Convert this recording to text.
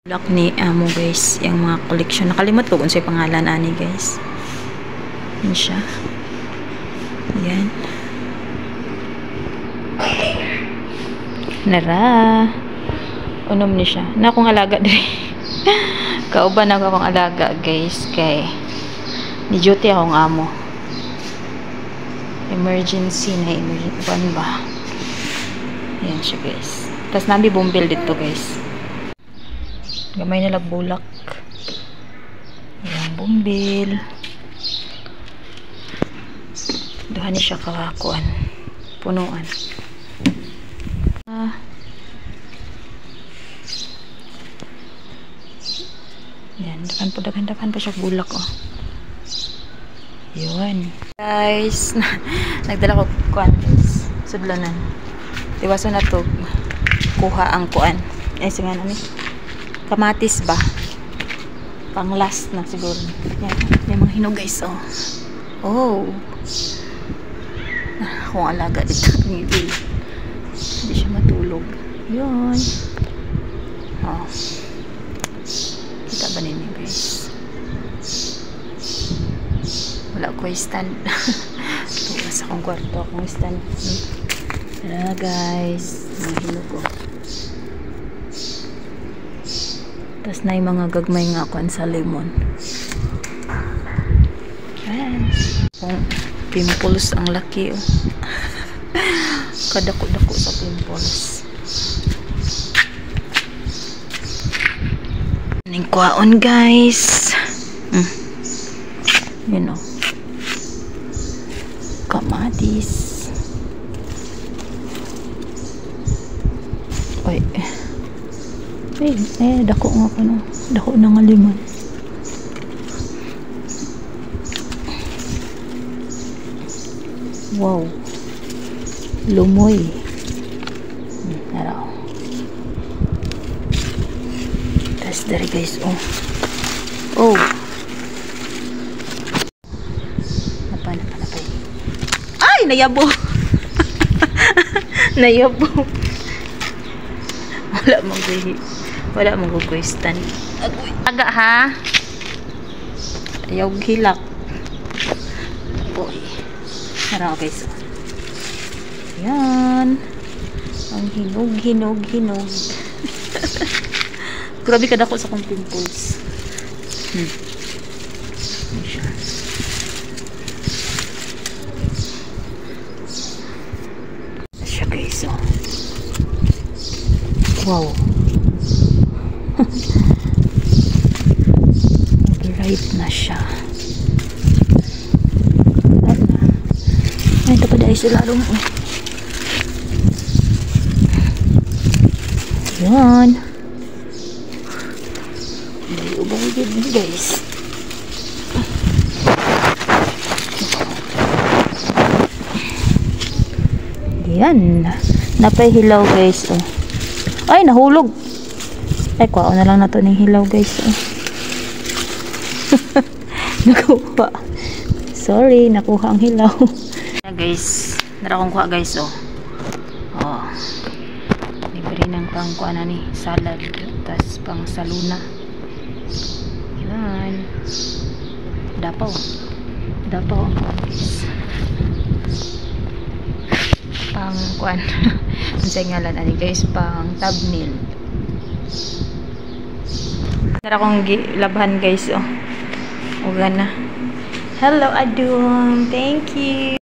Lock ni amo guys, yung mga collection. Nakalimot ko kung sa'yo pangalan ani guys. Yan siya. Yan. Nara. Unom ni siya. Na akong alaga diri. Kauban ako akong alaga guys. Kay ni duty akong amo. Emergency na emergency. Ban ba? Yan siya guys. Tapos nabi bumbil dito guys. Gamay na bulak. Ayan, bumbil. Duhan ni siya kawakuan. Punuan. Ayan, dakan pa siya bulak oh. Yun. Guys, nagdala ko kuan guys. Sudlanan. Tiwaso na to. Kuha ang kuan. Ay, sige nga namin. Kamatis ba? Pang last na siguro. Yan. Yung mga hinog guys. Oh. Oh. Akong alaga dito. Hindi siya matulog. Yun. Oh. Kita ba ninyo guys? Wala ko stand. Tuwas akong kwarto. Akong stand. Tara guys. Mga hinog ko. Tapos na yung mga gagmay nga kuan sa lemon. Ayan. Pimples ang laki oh. Kadako-dako sa pimples. Ning kuhaon guys. Yun oh. Kamatis. Oy. Dako nga ko no. Dako na nga limon. Wow. Lumoy. Araw. Tapos dari guys, oh. Oh. Napay. Ay! Nayabo! Nayabo. Wala mong gugwistan. Aga ha? Ayaw hilak. Uy. Harang guys. Yan. Ang hinog. Grabe kadako sa kong pimples. Siya guys. Oh. Wow. Ripe na siya. Ay, ito pa dahil sila rin. Yan. May ubang din guys. Yan. Napay-hilaw guys. Oh. Ay, nahulog. Ay, kuha na lang na to ng hilaw guys. Oh. Nakuha. Sorry, nakuha ang hilaw. Guys, narakong kuha guys. Oh. Oh. Libre ng pang kuha na ni salad. Tas pang saluna. Yan. Dapaw ang kuha guys. Pang kuan. Ang sa ngalan ani guys, pang thumbnail. Tara kong labhan guys oh. Uga na. Hello Adum. Thank you.